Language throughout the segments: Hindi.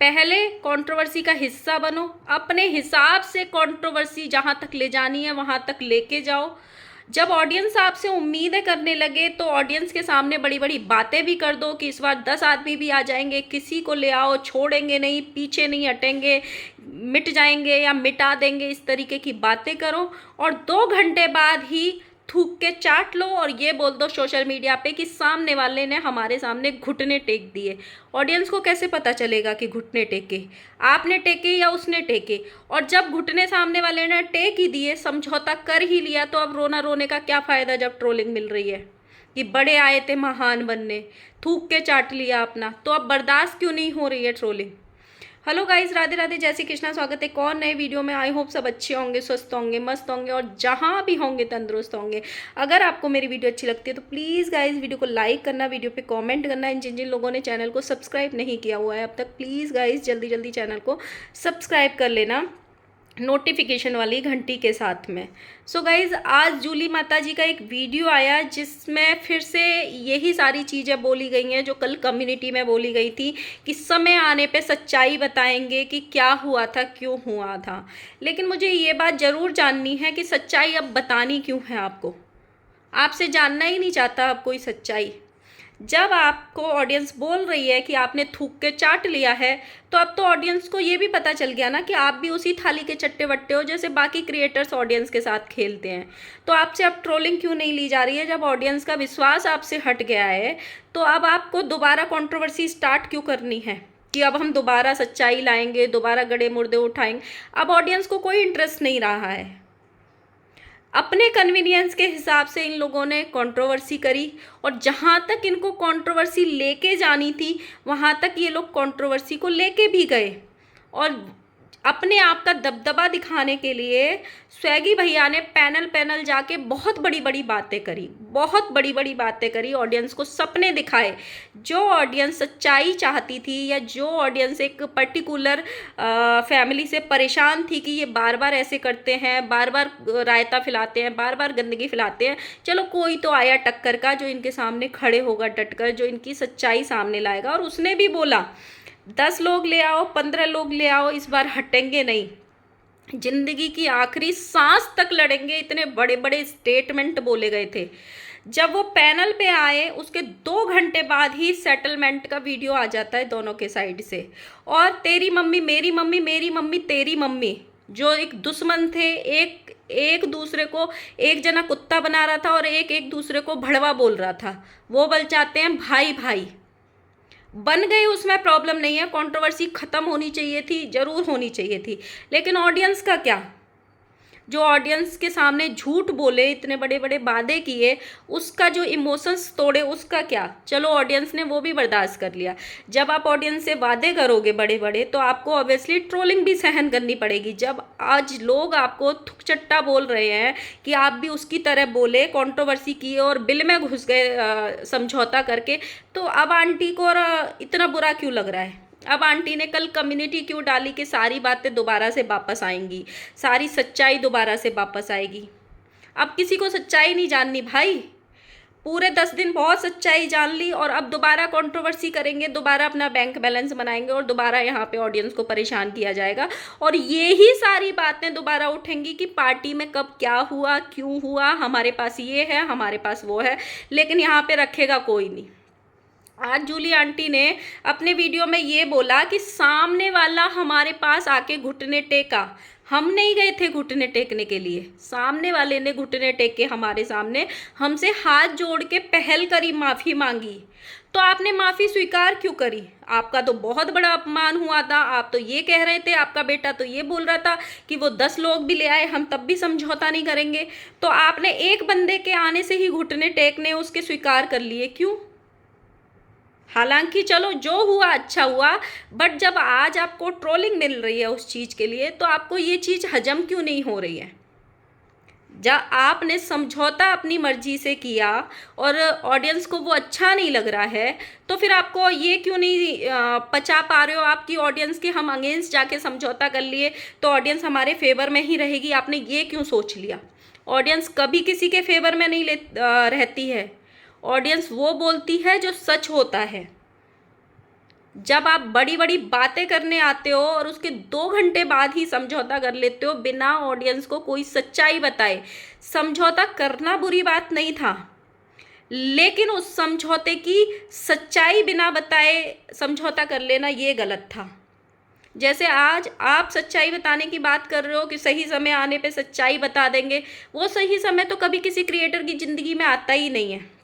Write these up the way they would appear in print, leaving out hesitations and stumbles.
पहले कंट्रोवर्सी का हिस्सा बनो, अपने हिसाब से कंट्रोवर्सी जहाँ तक ले जानी है वहाँ तक लेके जाओ। जब ऑडियंस आपसे उम्मीदें करने लगे तो ऑडियंस के सामने बड़ी बड़ी बातें भी कर दो कि इस बार 10 आदमी भी आ जाएंगे, किसी को ले आओ, छोड़ेंगे नहीं, पीछे नहीं हटेंगे, मिट जाएंगे या मिटा देंगे, इस तरीके की बातें करो और 2 घंटे बाद ही थूक के चाट लो और ये बोल दो सोशल मीडिया पे कि सामने वाले ने हमारे सामने घुटने टेक दिए। ऑडियंस को कैसे पता चलेगा कि घुटने टेके, आपने टेके या उसने टेके? और जब घुटने सामने वाले ने टेक ही दिए, समझौता कर ही लिया, तो अब रोना रोने का क्या फ़ायदा जब ट्रोलिंग मिल रही है कि बड़े आए थे महान बनने, थूक के चाट लिया अपना, तो अब बर्दाश्त क्यों नहीं हो रही है trolling? Hello guys, Radhe Radhe, जय श्री कृष्णा। स्वागत है एक और नए वीडियो में। आई होप सब अच्छे होंगे, स्वस्थ होंगे, मस्त होंगे और जहाँ भी होंगे तंदुरुस्त होंगे। अगर आपको मेरी वीडियो अच्छी लगती है तो प्लीज़ गाइस वीडियो को लाइक करना, वीडियो पे कमेंट करना। जिन जिन लोगों ने चैनल को सब्सक्राइब नहीं किया हुआ है अब तक, प्लीज़ गाइस जल्दी जल्दी चैनल को सब्सक्राइब कर लेना नोटिफिकेशन वाली घंटी के साथ में। सो गाइज़, आज जूली माता जी का एक वीडियो आया जिसमें फिर से यही सारी चीज़ें बोली गई हैं जो कल कम्युनिटी में बोली गई थी कि समय आने पे सच्चाई बताएंगे कि क्या हुआ था, क्यों हुआ था। लेकिन मुझे ये बात ज़रूर जाननी है कि सच्चाई अब बतानी क्यों है आपको? आपसे जानना ही नहीं चाहता अब कोई सच्चाई। जब आपको ऑडियंस बोल रही है कि आपने थूक के चाट लिया है, तो अब तो ऑडियंस को ये भी पता चल गया ना कि आप भी उसी थाली के चट्टे बट्टे हो जैसे बाकी क्रिएटर्स ऑडियंस के साथ खेलते हैं। तो आपसे अब ट्रोलिंग क्यों नहीं ली जा रही है? जब ऑडियंस का विश्वास आपसे हट गया है तो अब आपको दोबारा कंट्रोवर्सी स्टार्ट क्यों करनी है कि अब हम दोबारा सच्चाई लाएंगे, दोबारा गड़े मुर्दे उठाएंगे? अब ऑडियंस को कोई इंटरेस्ट नहीं रहा है। अपने कन्वीनियंस के हिसाब से इन लोगों ने कंट्रोवर्सी करी और जहाँ तक इनको कंट्रोवर्सी लेके जानी थी वहाँ तक ये लोग कंट्रोवर्सी को लेके भी गए और अपने आप का दबदबा दिखाने के लिए स्वैगी भैया ने पैनल जाके बहुत बड़ी बड़ी बातें करी, बहुत बड़ी बड़ी बातें करी, ऑडियंस को सपने दिखाए। जो ऑडियंस सच्चाई चाहती थी या जो ऑडियंस एक पर्टिकुलर फैमिली से परेशान थी कि ये बार बार ऐसे करते हैं, बार बार रायता फैलाते हैं, बार बार गंदगी फैलाते हैं, चलो कोई तो आया टक्कर का जो इनके सामने खड़े होगा डटकर, जो इनकी सच्चाई सामने लाएगा। और उसने भी बोला 10 लोग ले आओ, 15 लोग ले आओ, इस बार हटेंगे नहीं, जिंदगी की आखिरी सांस तक लड़ेंगे। इतने बड़े बड़े स्टेटमेंट बोले गए थे। जब वो पैनल पे आए उसके 2 घंटे बाद ही सेटलमेंट का वीडियो आ जाता है दोनों के साइड से। और तेरी मम्मी मेरी मम्मी, मेरी मम्मी तेरी मम्मी, जो एक दुश्मन थे, एक एक दूसरे को, एक जना कुत्ता बना रहा था और एक एक दूसरे को भड़वा बोल रहा था, वो बोल चाहते हैं भाई भाई बन गए। उसमें प्रॉब्लम नहीं है, कंट्रोवर्सी ख़त्म होनी चाहिए थी, ज़रूर होनी चाहिए थी। लेकिन ऑडियंस का क्या? जो ऑडियंस के सामने झूठ बोले, इतने बड़े बड़े वादे किए, उसका जो इमोशंस तोड़े, उसका क्या? चलो ऑडियंस ने वो भी बर्दाश्त कर लिया। जब आप ऑडियंस से वादे करोगे बड़े बड़े तो आपको ऑब्वियसली ट्रोलिंग भी सहन करनी पड़ेगी। जब आज लोग आपको थुकचट्टा बोल रहे हैं कि आप भी उसकी तरह बोले, कंट्रोवर्सी किए और बिल में घुस गए समझौता करके, तो अब आंटी को इतना बुरा क्यों लग रहा है? अब आंटी ने कल कम्युनिटी क्यों डाली कि सारी बातें दोबारा से वापस आएंगी, सारी सच्चाई दोबारा से वापस आएगी? अब किसी को सच्चाई नहीं जाननी भाई। पूरे 10 दिन बहुत सच्चाई जान ली और अब दोबारा कंट्रोवर्सी करेंगे, दोबारा अपना बैंक बैलेंस बनाएंगे और दोबारा यहाँ पे ऑडियंस को परेशान किया जाएगा। और ये ही सारी बातें दोबारा उठेंगी कि पार्टी में कब क्या हुआ, क्यों हुआ, हमारे पास ये है, हमारे पास वो है, लेकिन यहाँ पे रखेगा कोई नहीं। आज जूली आंटी ने अपने वीडियो में ये बोला कि सामने वाला हमारे पास आके घुटने टेका, हम नहीं गए थे घुटने टेकने के लिए, सामने वाले ने घुटने टेके हमारे सामने, हमसे हाथ जोड़ के पहल करी, माफ़ी मांगी। तो आपने माफ़ी स्वीकार क्यों करी? आपका तो बहुत बड़ा अपमान हुआ था। आप तो ये कह रहे थे, आपका बेटा तो ये बोल रहा था कि वो 10 लोग भी ले आए हम तब भी समझौता नहीं करेंगे। तो आपने एक बंदे के आने से ही घुटने टेकने उसके स्वीकार कर लिए, क्यों? हालांकि चलो जो हुआ अच्छा हुआ, बट जब आज आपको ट्रोलिंग मिल रही है उस चीज़ के लिए, तो आपको ये चीज़ हजम क्यों नहीं हो रही है? जब आपने समझौता अपनी मर्जी से किया और ऑडियंस को वो अच्छा नहीं लग रहा है, तो फिर आपको ये क्यों नहीं पचा पा रहे हो आपकी ऑडियंस के हम अगेंस्ट जाके समझौता कर लिए तो ऑडियंस हमारे फेवर में ही रहेगी? आपने ये क्यों सोच लिया? ऑडियंस कभी किसी के फेवर में नहीं रहती है। ऑडियंस वो बोलती है जो सच होता है। जब आप बड़ी बड़ी बातें करने आते हो और उसके 2 घंटे बाद ही समझौता कर लेते हो बिना ऑडियंस को कोई सच्चाई बताए। समझौता करना बुरी बात नहीं था, लेकिन उस समझौते की सच्चाई बिना बताए समझौता कर लेना ये गलत था। जैसे आज आप सच्चाई बताने की बात कर रहे हो कि सही समय आने पे सच्चाई बता देंगे, वो सही समय तो कभी किसी क्रिएटर की ज़िंदगी में आता ही नहीं है।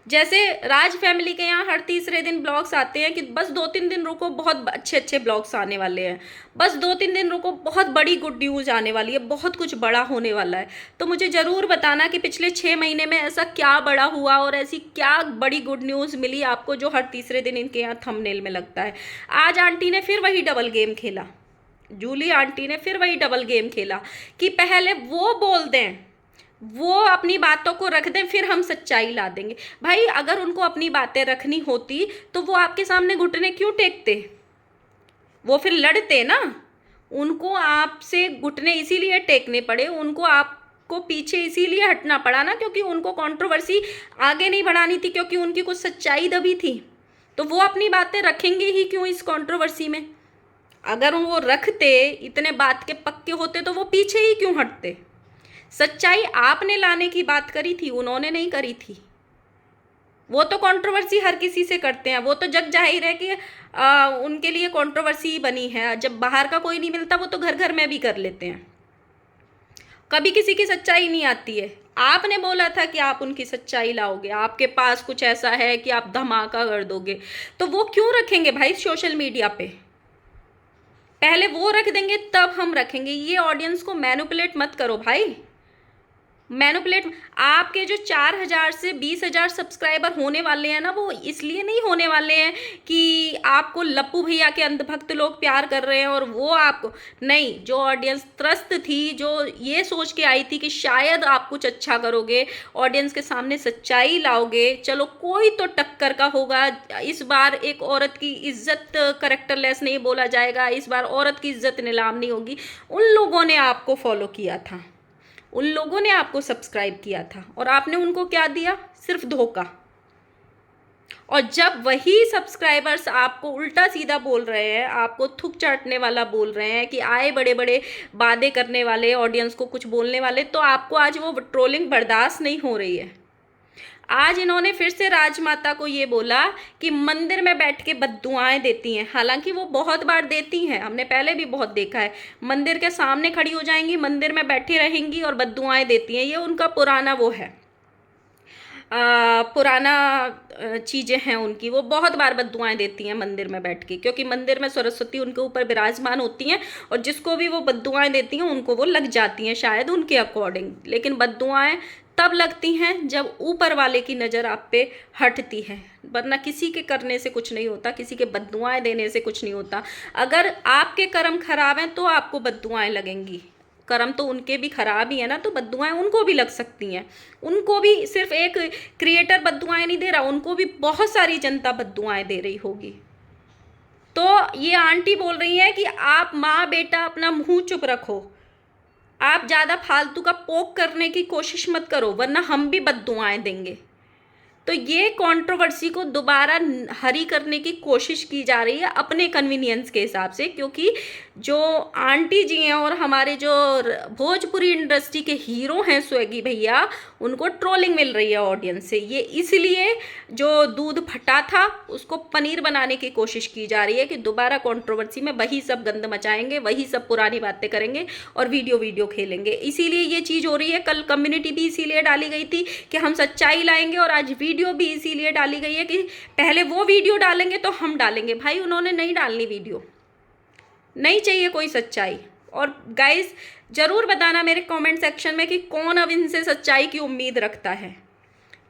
जैसे राज फैमिली के यहाँ हर तीसरे दिन ब्लॉग्स आते हैं कि बस 2-3 दिन रुको, बहुत अच्छे अच्छे ब्लॉग्स आने वाले हैं, बस 2-3 दिन रुको, बहुत बड़ी गुड न्यूज़ आने वाली है, बहुत कुछ बड़ा होने वाला है। तो मुझे ज़रूर बताना कि पिछले 6 महीने में ऐसा क्या बड़ा हुआ और ऐसी क्या बड़ी गुड न्यूज़ मिली आपको जो हर तीसरे दिन इनके यहाँ थंबनेल में लगता है। आज आंटी ने फिर वही डबल गेम खेला, जूली आंटी ने फिर वही डबल गेम खेला कि पहले वो बोल दें, वो अपनी बातों को रख दें, फिर हम सच्चाई ला देंगे। भाई अगर उनको अपनी बातें रखनी होती तो वो आपके सामने घुटने क्यों टेकते? वो फिर लड़ते ना। उनको आपसे घुटने इसीलिए टेकने पड़े, उनको आपको पीछे इसीलिए हटना पड़ा ना, क्योंकि उनको कंट्रोवर्सी आगे नहीं बढ़ानी थी, क्योंकि उनकी कुछ सच्चाई दबी थी। तो वो अपनी बातें रखेंगे ही क्यों इस कंट्रोवर्सी में? अगर वो रखते, इतने बात के पक्के होते, तो वो पीछे ही क्यों हटते? सच्चाई आपने लाने की बात करी थी, उन्होंने नहीं करी थी। वो तो कंट्रोवर्सी हर किसी से करते हैं, वो तो जग जाहिर है कि उनके लिए कंट्रोवर्सी ही बनी है। जब बाहर का कोई नहीं मिलता वो तो घर घर में भी कर लेते हैं। कभी किसी की सच्चाई नहीं आती है। आपने बोला था कि आप उनकी सच्चाई लाओगे, आपके पास कुछ ऐसा है कि आप धमाका कर दोगे, तो वो क्यों रखेंगे भाई सोशल मीडिया पे? पहले वो रख देंगे तब हम रखेंगे। ये ऑडियंस को मैनिपुलेट मत करो भाई, मैनिपुलेट। आपके जो 4,000 से 20,000 सब्सक्राइबर होने वाले हैं ना, वो इसलिए नहीं होने वाले हैं कि आपको लप्पू भैया के अंधभक्त लोग प्यार कर रहे हैं और वो आपको नहीं। जो ऑडियंस त्रस्त थी, जो ये सोच के आई थी कि शायद आप कुछ अच्छा करोगे, ऑडियंस के सामने सच्चाई लाओगे, चलो कोई तो टक्कर का होगा, इस बार एक औरत की इज्जत करेक्टरलेस नहीं बोला जाएगा, इस बार औरत की इज्जत नीलाम नहीं होगी, उन लोगों ने आपको फॉलो किया था, उन लोगों ने आपको सब्सक्राइब किया था, और आपने उनको क्या दिया? सिर्फ धोखा। और जब वही सब्सक्राइबर्स आपको उल्टा सीधा बोल रहे हैं, आपको थूक चाटने वाला बोल रहे हैं कि आए बड़े बड़े वादे करने वाले, ऑडियंस को कुछ बोलने वाले, तो आपको आज वो ट्रोलिंग बर्दाश्त नहीं हो रही है। आज इन्होंने फिर से राजमाता को ये बोला कि मंदिर में बैठ के बद्दुआएं देती हैं। हालांकि वो बहुत बार देती हैं, हमने पहले भी बहुत देखा है। मंदिर के सामने खड़ी हो जाएंगी, मंदिर में बैठी रहेंगी और बद्दुआएं देती हैं। ये उनका पुराना वो है, पुराना चीज़ें हैं उनकी। वो बहुत बार बद्दुआएं देती हैं मंदिर में बैठ के, क्योंकि मंदिर में सरस्वती उनके ऊपर विराजमान होती हैं और जिसको भी वो बद्दुआएं देती हैं उनको वो लग जाती हैं, शायद उनके अकॉर्डिंग। लेकिन बद्दुआएं तब लगती हैं जब ऊपर वाले की नज़र आप पे हटती है, वरना किसी के करने से कुछ नहीं होता, किसी के बद्दुआएं देने से कुछ नहीं होता। अगर आपके कर्म खराब हैं तो आपको बद्दुआएं लगेंगी, कर्म तो उनके भी खराब ही है ना, तो बद्दुआएं उनको भी लग सकती हैं। उनको भी सिर्फ एक क्रिएटर बद्दुआएं नहीं दे रहा, उनको भी बहुत सारी जनता बद्दुआएं दे रही होगी। तो ये आंटी बोल रही हैं कि आप माँ बेटा अपना मुंह चुप रखो, आप ज़्यादा फालतू का पोक करने की कोशिश मत करो, वरना हम भी बद्दुआएं देंगे। तो ये कंट्रोवर्सी को दोबारा हरी करने की कोशिश की जा रही है अपने कन्वीनियंस के हिसाब से, क्योंकि जो आंटी जी हैं और हमारे जो भोजपुरी इंडस्ट्री के हीरो हैं स्वैगी भैया, उनको ट्रोलिंग मिल रही है ऑडियंस से। ये इसलिए जो दूध फटा था उसको पनीर बनाने की कोशिश की जा रही है कि दोबारा कंट्रोवर्सी में वही सब गंद मचाएंगे, वही सब पुरानी बातें करेंगे और वीडियो खेलेंगे। इसीलिए ये चीज़ हो रही है। कल कम्युनिटी भी इसीलिए डाली गई थी कि हम सच्चाई लाएंगे, और आज वीडियो भी इसीलिए डाली गई है कि पहले वो वीडियो डालेंगे तो हम डालेंगे। भाई उन्होंने नहीं डालनी वीडियो, नहीं चाहिए कोई सच्चाई। और गाइस ज़रूर बताना मेरे कमेंट सेक्शन में कि कौन अब इनसे सच्चाई की उम्मीद रखता है,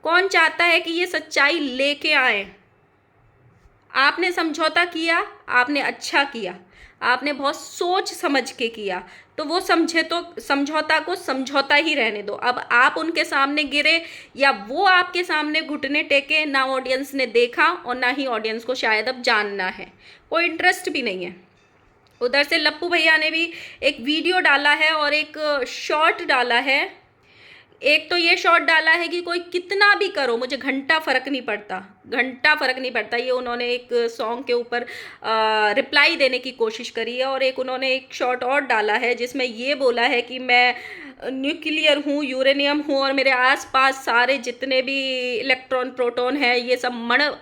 कौन चाहता है कि ये सच्चाई लेके आए। आपने समझौता किया, आपने अच्छा किया, आपने बहुत सोच समझ के किया, तो वो समझौता को समझौता ही रहने दो। अब आप उनके सामने गिरे या वो आपके सामने घुटने टेके, ना ऑडियंस ने देखा और ना ही ऑडियंस को शायद अब जानना है, कोई इंटरेस्ट भी नहीं है। उधर से लप्पू भैया ने भी एक वीडियो डाला है और एक शॉर्ट डाला है एक तो ये शॉट डाला है कि कोई कितना भी करो मुझे घंटा फ़र्क नहीं पड़ता, घंटा फ़र्क नहीं पड़ता। ये उन्होंने एक सॉन्ग के ऊपर रिप्लाई देने की कोशिश करी है। और एक उन्होंने एक शॉट और डाला है जिसमें ये बोला है कि मैं न्यूक्लियर हूँ, यूरेनियम हूँ, और मेरे आसपास सारे जितने भी इलेक्ट्रॉन प्रोटॉन हैं ये सब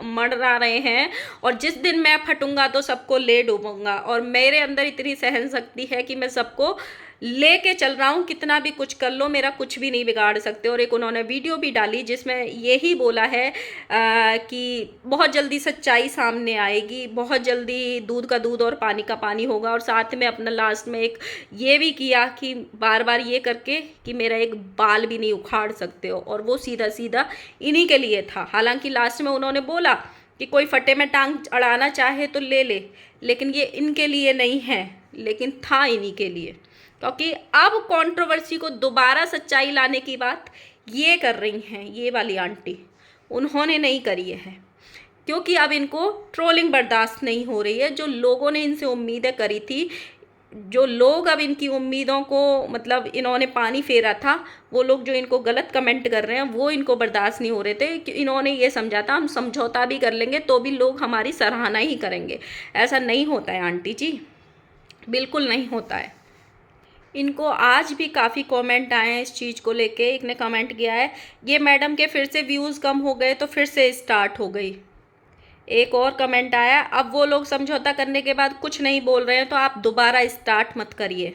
मर रहे हैं, और जिस दिन मैं फटूंगा तो सबको ले डूबूंगा, और मेरे अंदर इतनी सहन शक्ति है कि मैं सबको लेके चल रहा हूँ, कितना भी कुछ कर लो मेरा कुछ भी नहीं बिगाड़ सकते। और एक उन्होंने वीडियो भी डाली जिसमें यही बोला है कि बहुत जल्दी सच्चाई सामने आएगी, बहुत जल्दी दूध का दूध और पानी का पानी होगा। और साथ में अपना लास्ट में एक ये भी किया कि बार बार ये करके कि मेरा एक बाल भी नहीं उखाड़ सकते हो, और वो सीधा सीधा इन्हीं के लिए था। हालांकि लास्ट में उन्होंने बोला कि कोई फटे में टांग अड़ाना चाहे तो ले ले, लेकिन ये इनके लिए नहीं है, लेकिन था इन्हीं के लिए। क्योंकि अब कंट्रोवर्सी को दोबारा सच्चाई लाने की बात ये कर रही हैं, ये वाली आंटी, उन्होंने नहीं करी है, क्योंकि अब इनको ट्रोलिंग बर्दाश्त नहीं हो रही है। जो लोगों ने इनसे उम्मीदें करी थी, जो लोग अब इनकी उम्मीदों को मतलब इन्होंने पानी फेरा था, वो लोग जो इनको गलत कमेंट कर रहे हैं वो इनको बर्दाश्त नहीं हो रहे थे। कि इन्होंने ये समझा था हम समझौता भी कर लेंगे तो भी लोग हमारी सराहना ही करेंगे। ऐसा नहीं होता है आंटी जी, बिल्कुल नहीं होता है। इनको आज भी काफ़ी कमेंट आए हैं इस चीज़ को लेके। एक ने कमेंट किया है ये मैडम के फिर से व्यूज़ कम हो गए तो फिर से स्टार्ट हो गई। एक और कमेंट आया अब वो लोग समझौता करने के बाद कुछ नहीं बोल रहे हैं तो आप दोबारा स्टार्ट मत करिए।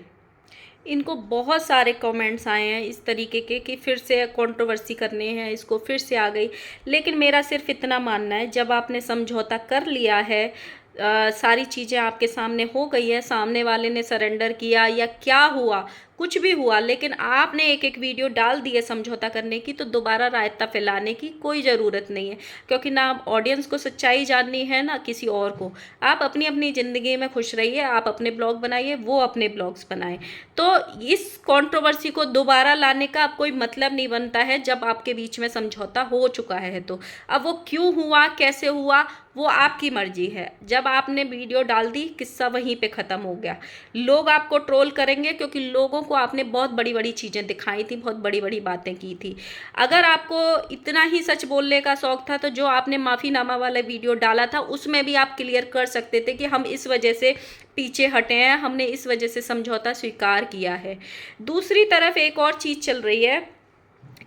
इनको बहुत सारे कमेंट्स आए हैं इस तरीके के कि फिर से कंट्रोवर्सी करने हैं, इसको फिर से आ गई। लेकिन मेरा सिर्फ इतना मानना है, जब आपने समझौता कर लिया है, सारी चीज़ें आपके सामने हो गई है, सामने वाले ने सरेंडर किया या क्या हुआ, कुछ भी हुआ, लेकिन आपने एक एक वीडियो डाल दी है समझौता करने की, तो दोबारा रायता फैलाने की कोई ज़रूरत नहीं है। क्योंकि ना ऑडियंस को सच्चाई जाननी है ना किसी और को। आप अपनी अपनी ज़िंदगी में खुश रहिए, आप अपने ब्लॉग बनाइए, वो अपने ब्लॉग्स बनाए। तो इस कंट्रोवर्सी को दोबारा लाने का अब कोई मतलब नहीं बनता है जब आपके बीच में समझौता हो चुका है। तो अब वो क्यों हुआ, कैसे हुआ, वो आपकी मर्जी है। जब आपने वीडियो डाल दी, किस्सा वहीं पे ख़त्म हो गया। लोग आपको ट्रोल करेंगे क्योंकि लोगों को आपने बहुत बड़ी बड़ी चीज़ें दिखाई थी, बहुत बड़ी बड़ी बातें की थी। अगर आपको इतना ही सच बोलने का शौक था तो जो आपने माफ़ीनामा वाला वीडियो डाला था उसमें भी आप क्लियर कर सकते थे कि हम इस वजह से पीछे हटे हैं, हमने इस वजह से समझौता स्वीकार किया है। दूसरी तरफ एक और चीज़ चल रही है,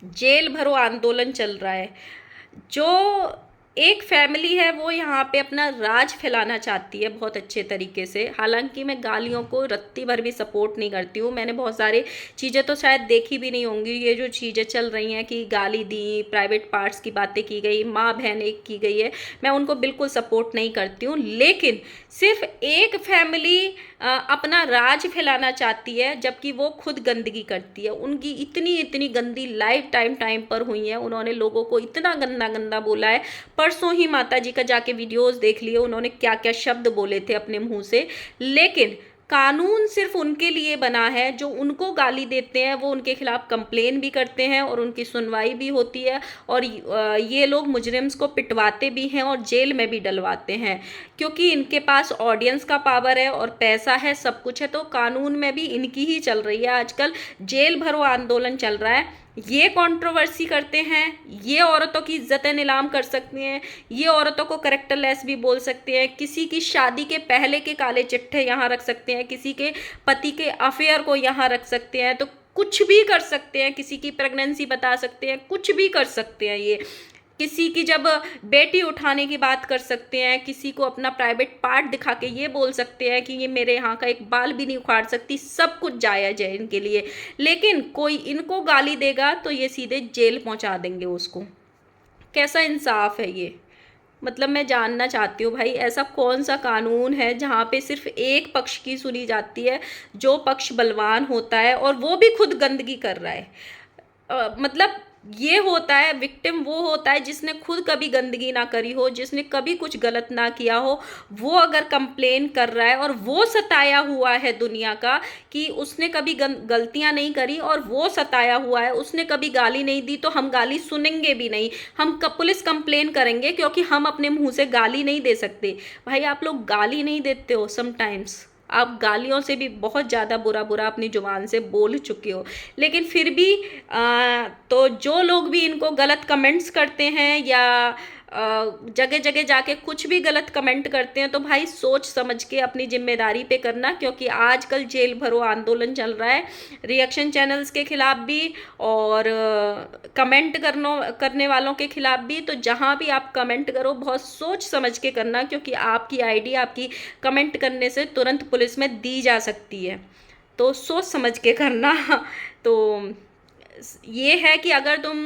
जेल भरो आंदोलन चल रहा है। जो एक फैमिली है वो यहाँ पे अपना राज फैलाना चाहती है बहुत अच्छे तरीके से। हालांकि मैं गालियों को रत्ती भर भी सपोर्ट नहीं करती हूँ। मैंने बहुत सारी चीज़ें तो शायद देखी भी नहीं होंगी, ये जो चीज़ें चल रही हैं कि गाली दी, प्राइवेट पार्ट्स की बातें की गई, माँ बहन एक की गई है, मैं उनको बिल्कुल सपोर्ट नहीं करती हूँ। लेकिन सिर्फ एक फैमिली अपना राज फैलाना चाहती है जबकि वो खुद गंदगी करती है। उनकी इतनी इतनी गंदी लाइफ टाइम पर हुई है, उन्होंने लोगों को इतना गंदा गंदा बोला है। परसों ही माता जी का जाके वीडियोस देख लिए, उन्होंने क्या क्या शब्द बोले थे अपने मुंह से। लेकिन कानून सिर्फ उनके लिए बना है, जो उनको गाली देते हैं वो उनके खिलाफ कंप्लेन भी करते हैं और उनकी सुनवाई भी होती है, और ये लोग मुजरिम्स को पिटवाते भी हैं और जेल में भी डलवाते हैं, क्योंकि इनके पास ऑडियंस का पावर है और पैसा है, सब कुछ है। तो कानून में भी इनकी ही चल रही है आजकल। जेल भरो आंदोलन चल रहा है, ये कंट्रोवर्सी करते हैं, ये औरतों की इज्जतें नीलाम कर सकते हैं, ये औरतों को करेक्टरलेस भी बोल सकते हैं, किसी की शादी के पहले के काले चिट्ठे यहाँ रख सकते हैं, किसी के पति के अफेयर को यहाँ रख सकते हैं, तो कुछ भी कर सकते हैं, किसी की प्रेगनेंसी बता सकते हैं, कुछ भी कर सकते हैं। ये किसी की जब बेटी उठाने की बात कर सकते हैं, किसी को अपना प्राइवेट पार्ट दिखा के ये बोल सकते हैं कि ये मेरे यहाँ का एक बाल भी नहीं उखाड़ सकती, सब कुछ जायज़ है इनके लिए। लेकिन कोई इनको गाली देगा तो ये सीधे जेल पहुँचा देंगे उसको। कैसा इंसाफ है ये? मतलब मैं जानना चाहती हूँ भाई, ऐसा कौन सा कानून है जहाँ पे सिर्फ एक पक्ष की सुनी जाती है, जो पक्ष बलवान होता है और वो भी खुद गंदगी कर रहा है। मतलब ये होता है, विक्टिम वो होता है जिसने खुद कभी गंदगी ना करी हो, जिसने कभी कुछ गलत ना किया हो, वो अगर कंप्लेन कर रहा है और वो सताया हुआ है दुनिया का कि उसने कभी गलतियां नहीं करी और वो सताया हुआ है, उसने कभी गाली नहीं दी, तो हम गाली सुनेंगे भी नहीं, हम पुलिस कंप्लेन करेंगे, क्योंकि हम अपने मुंह से गाली नहीं दे सकते। भाई आप लोग गाली नहीं देते हो समटाइम्स, आप गालियों से भी बहुत ज़्यादा बुरा बुरा अपनी ज़ुबान से बोल चुके हो, लेकिन फिर भी तो जो लोग भी इनको गलत कमेंट्स करते हैं या जगह जगह जाके कुछ भी गलत कमेंट करते हैं, तो भाई सोच समझ के अपनी जिम्मेदारी पे करना, क्योंकि आजकल जेल भरो आंदोलन चल रहा है रिएक्शन चैनल्स के खिलाफ भी और कमेंट करने वालों के खिलाफ भी। तो जहाँ भी आप कमेंट करो बहुत सोच समझ के करना, क्योंकि आपकी आईडी आपकी कमेंट करने से तुरंत पुलिस में दी जा सकती है, तो सोच समझ के करना। तो ये है कि अगर तुम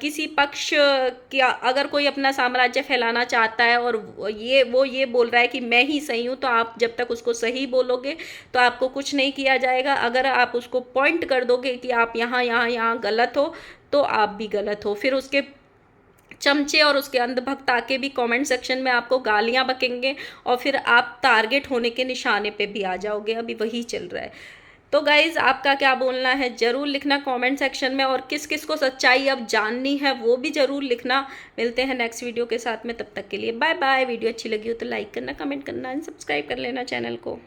किसी पक्ष की, अगर कोई अपना साम्राज्य फैलाना चाहता है और वो ये बोल रहा है कि मैं ही सही हूँ, तो आप जब तक उसको सही बोलोगे तो आपको कुछ नहीं किया जाएगा। अगर आप उसको पॉइंट कर दोगे कि आप यहाँ यहाँ यहाँ गलत हो, तो आप भी गलत हो। फिर उसके चमचे और उसके अंधभक्त आके भी कमेंट सेक्शन में आपको गालियां बकेंगे और फिर आप टारगेट होने के निशाने पे भी आ जाओगे। अभी वही चल रहा है। तो गाइज़ आपका क्या बोलना है ज़रूर लिखना कमेंट सेक्शन में, और किस किस को सच्चाई अब जाननी है वो भी ज़रूर लिखना। मिलते हैं नेक्स्ट वीडियो के साथ में, तब तक के लिए बाय बाय। वीडियो अच्छी लगी हो तो लाइक करना, कमेंट करना एंड सब्सक्राइब कर लेना चैनल को।